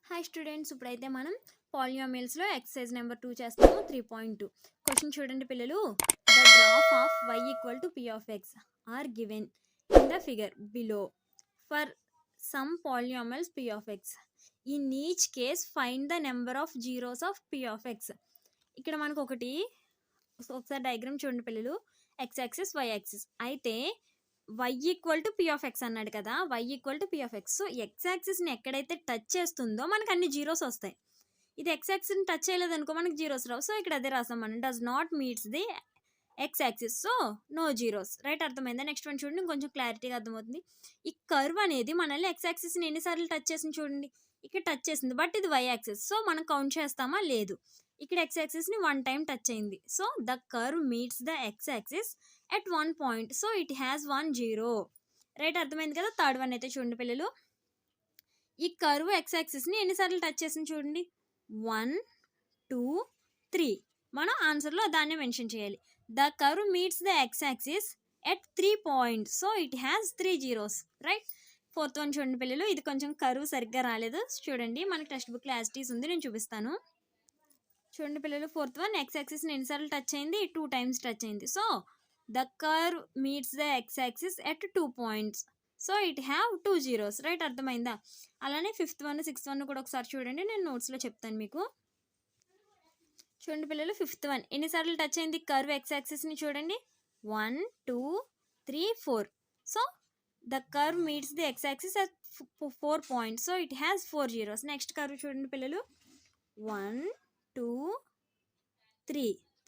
Hi students, ఇప్పుడైతే మనం పాలినామియల్స్లో exercise number 2 చేస్తాము. 3.2 క్వశ్చన్ చూడండి పిల్లలు. The graph of y equal to p of x are given in the figure below for some polynomials p of x. In each case find the number of zeros of p of x. ఇక్కడ మనకు ఒకసారి diagram చూడండి పిల్లలు. x axis y axis అయితే y equal to p of x అన్నాడు కదా, y equal to p of x. So x యాక్సిస్ని ఎక్కడైతే టచ్ చేస్తుందో మనకు అన్ని జీరోస్ వస్తాయి. ఇది x యాక్సిస్ని టచ్ చేయలేదనుకో మనకి జీరోస్ రావు. సో ఇక్కడ అదే రాసాం మనం, does not meets the x axis, so no zeros. Right, అర్థమైందా? నెక్స్ట్ వన్ చూడండి, కొంచెం క్లారిటీగా అర్థమవుతుంది. ఈ కర్వ్ అనేది మనల్ని x యాక్సిస్ని ఎన్నిసార్లు టచ్ చేసింది చూడండి. ఇక్కడ టచ్ చేసింది, బట్ ఇది y యాక్సిస్, సో మనం కౌంట్ చేస్తామా? లేదు. ఇక్కడ x యాక్సిస్ని 1 టైం టచ్ అయింది. So the curve meets the x axis at 1 point, so it has 1 0. Right, అర్థమైంది కదా? థర్డ్ వన్ అయితే చూడండి పిల్లలు. ఈ కర్వ్ ఎక్స్ యాక్సిస్ని ఎన్నిసార్లు టచ్ చేసింది చూడండి. 1 2 3. మనం ఆన్సర్లో దాన్నే మెన్షన్ చేయాలి. The curve meets the x axis at 3 points, so it has 3 zeros. Right, fourth one చూడండి పిల్లలు. ఇది కొంచెం కర్వ్ సరిగ్గా రాలేదు, చూడండి. మనకి టెక్స్ట్ బుక్ యాజిటీస్ ఉంది, నేను చూపిస్తాను. చూడండి పిల్లలు, ఫోర్త్ వన్ ఎక్స్ యాక్సిస్ని ఎన్నిసార్లు టచ్ అయింది? 2 times టచ్ అయింది. So the curve meets the x-axis at 2 points, so it have 2 zeros. Right, అర్థమైందా? అలానే ఫిఫ్త్ వన్ సిక్స్త్ వన్ కూడా ఒకసారి చూడండి, నేను నోట్స్లో చెప్తాను మీకు. చూడండి పిల్లలు, ఫిఫ్త్ వన్ ఎన్నిసార్లు టచ్ అయింది? కర్వ్ x-axisని చూడండి. 1 2 3 4. So the curve meets the x-axis at 4 points, so it has 4 zeros. Next curve చూడండి పిల్లలు. 1 2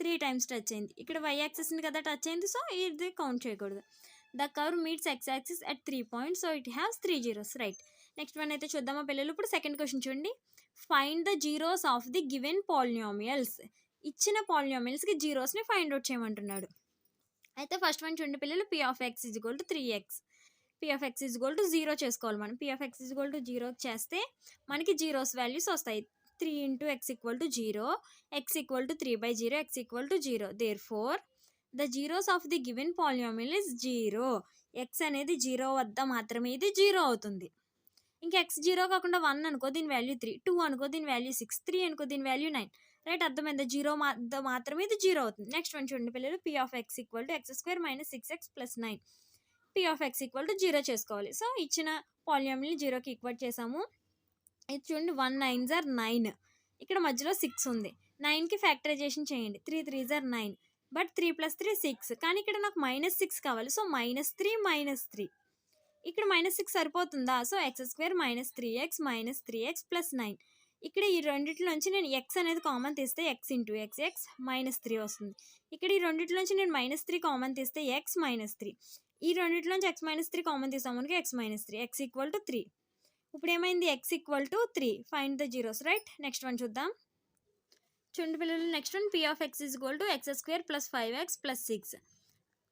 3 టైమ్స్ టచ్ అయింది. ఇక్కడ y యాక్సిస్ని కదా టచ్ అయింది, సో ఇది కౌంట్ చేయకూడదు. The curve meets x axis at 3 points, so it has 3 zeros. Right, next one అయితే చూద్దామా పిల్లలు. ఇప్పుడు సెకండ్ క్వశ్చన్ చూడండి. Find the zeros of the given polynomials. ఇచ్చిన పాలినామియల్స్కి జీరోస్ని ఫైండ్ అవుట్ చేయమంటున్నాడు. అయితే ఫస్ట్ వన్ చూడండి పిల్లలు. p of x is equal to 3x. p of x is equal to 0 చేసుకోవాలి మనం. p of x is equal to 0 చేస్తే మనకి జీరోస్ వాల్యూస్ వస్తాయి. 3 into x equal to 0, x equal to 3 by 0, x equal to 0. Therefore, the zeros of the given polynomial is 0. x అనేది 0 వద్ద మాత్రమే ఇది 0 అవుతుంది. ఇంకా x 0 కాకుండా 1 అనుకో, దీని వాల్యూ 3, 2 అనుకో, దీని వాల్యూ 6, 3 అనుకో, దీని వాల్యూ 9. రైట్, అర్థమైందా? 0 వద్ద మాత్రమే ఇది 0 అవుతుంది. నెక్స్ట్ వన్ చూడండి పిల్లలు. p of x equal to x square minus 6x plus 9. p of x equal to 0 చేసుకోవాలి. సో ఇచ్చిన పాలినామియల్ని 0కి ఈక్వల్ చేసాము. ఇది చూడండి, 1 9s are 9. ఇక్కడ మధ్యలో 6 ఉంది. 9కి ఫ్యాక్టరైజేషన్ చేయండి. 3 3s are 9, బట్ 3 + 3 6. కానీ ఇక్కడ నాకు -6 కావాలి. సో -3 -3. ఇక్కడ -6 సరిపోతుందా? So x square minus 3x plus 9. ఇక్కడ ఈ రెండిట్లోంచి నేను x అనేది కామన్ తీస్తే x ఇంటూ x -3 వస్తుంది. ఇక్కడ ఈ రెండిట్లోంచి నేను -3 కామన్ తీస్తే x -3. ఈ రెండిట్లోంచి x -3 కామన్ తీసాము, x -3, x ఈక్వల్ టు 3. ఇప్పుడు ఏమైంది? x equal to 3. Find the zeros. Right, next one చూద్దాం. చూడండి పిల్లలు, next one p of x is equal to x square plus 5x plus 6.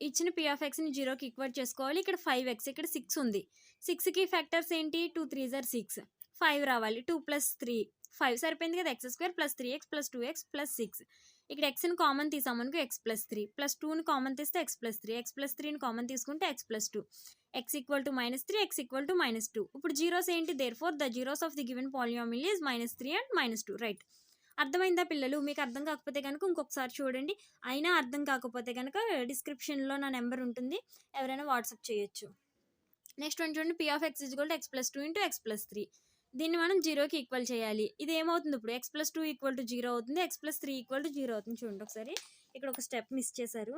ఇచ్చిన p ఆఫ్ xని 0కి ఈక్వల్ చేసుకోవాలి. ఇక్కడ 5x, ఇక్కడ 6 ఉంది. 6కి ఫ్యాక్టర్స్ ఏంటి? 2 3s are 6, 5 రావాలి. 2 + 3 5 సరిపోయింది కదా. x square plus 3x plus 2x plus 6. ఇక్కడ xని కామన్ తీసామనుకో x ప్లస్ 3, ప్లస్ 2ని కామన్ తీస్తే x ప్లస్ 3, x ప్లస్ 3ని కామన్ తీసుకుంటే x plus 2, x equal to -3, x equal to -2. ఇప్పుడు జీరోస్ ఏంటి? Therefore the zeros of the given polynomial is -3 and -2. Right, అర్థమైందా పిల్లలు? మీకు అర్థం కాకపోతే కనుక ఇంకొకసారి చూడండి. అయినా అర్థం కాకపోతే కనుక డిస్క్రిప్షన్లో నా నెంబర్ ఉంటుంది, ఎవరైనా వాట్సాప్ చేయొచ్చు. నెక్స్ట్ వన్ చూడండి. p of x is equal to x plus 2 into x plus 3. దీన్ని మనం 0కి ఈక్వల్ చేయాలి. ఇది ఏమవుతుంది? ఇప్పుడు x ప్లస్ 2 ఈక్వల్ టు 0 అవుతుంది, x ప్లస్ 3 ఈక్వల్ టు 0 అవుతుంది. చూడండి ఒకసారి, ఇక్కడ ఒక స్టెప్ మిస్ చేశారు.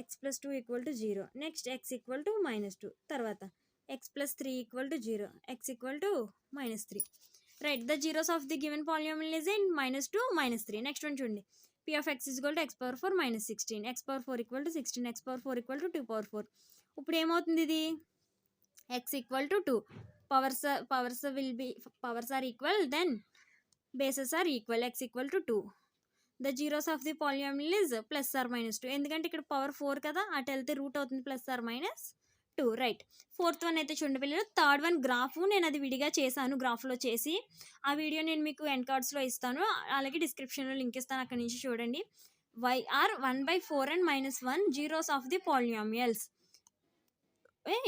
x plus 2 equal to 0, next x equal to -2, తర్వాత x plus 3 equal to 0, x equal to -3. Right, the zeros of the given polynomial is in -2 -3. Next one చూడండి. p of x is equal to x power 4 -16, x power 4 equal to 16, x power 4 equal to 2 power 4. ఇప్పుడు ఏమవుతుంది? ఇది x equal to 2. Powers are equal, then bases are equal. x equal to 2. The zeros of the polynomial is plus or -2. ఎందుకంటే ఇక్కడ power 4 కదా, అటు వెళ్తే root అవుతుంది plus or -2. Right, fourth one అయితే చూడండి పిల్లలు. థర్డ్ వన్ గ్రాఫ్ నేను అది విడిగా చేశాను, గ్రాఫ్లో చేసి ఆ వీడియో నేను మీకు ఎండ్ కార్డ్స్లో ఇస్తాను, అలాగే డిస్క్రిప్షన్లో లింక్ ఇస్తాను, అక్కడ నుంచి చూడండి. y are 1/4 and -1 zeros of the polynomials.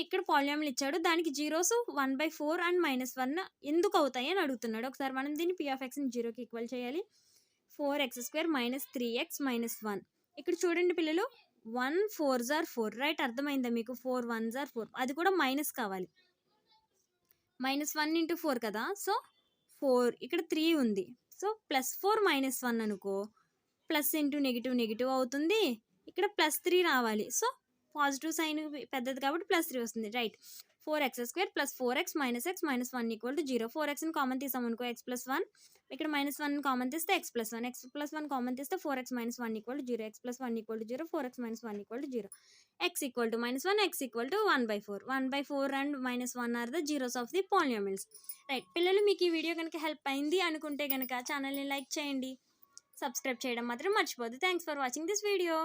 ఇక్కడ పాలినామియల్ ఇచ్చాడు, దానికి జీరోస్ 1/4 అండ్ -1 ఎందుకు అవుతాయి అని అడుగుతున్నాడు. ఒకసారి మనం దీన్ని p(x)ని 0కి ఈక్వల్ చేయాలి. 4x² - 3x - 1. ఇక్కడ చూడండి పిల్లలు, 1 4s are 4, రైట్? అర్థమైందా మీకు? 4 1s are 4, అది కూడా మైనస్ కావాలి. -1 × 4 కదా, సో 4, ఇక్కడ 3 ఉంది. సో +4 -1 అనుకో, ప్లస్ ఇంటూ నెగిటివ్ నెగిటివ్ అవుతుంది, ఇక్కడ +3 రావాలి. సో పాజిటివ్ సైన్ పెద్దది కాబట్టి +3 వస్తుంది, right? 4x² + 4x - x - 1 = 0. 4xని common తీసాం అనుకో, x + 1, ఇక్కడ -1 కామన్ తీస్తే x + 1, x + 1 కామన్ తీస్తే 4x - 1 = 0, x + 1 = 0, 4x - 1 = 0. x = -1, x = 1/4. 1/4 and -1 are the zeros of the polynomials, right? పిల్లలు, మీకు ఈ వీడియో కనుక హెల్ప్ అయింది అనుకుంటే కనుక ఛానల్ని లైక్ చేయండి, సబ్స్క్రైబ్ చేయడం మాత్రం మర్చిపోద్దు. Thanks for watching this video.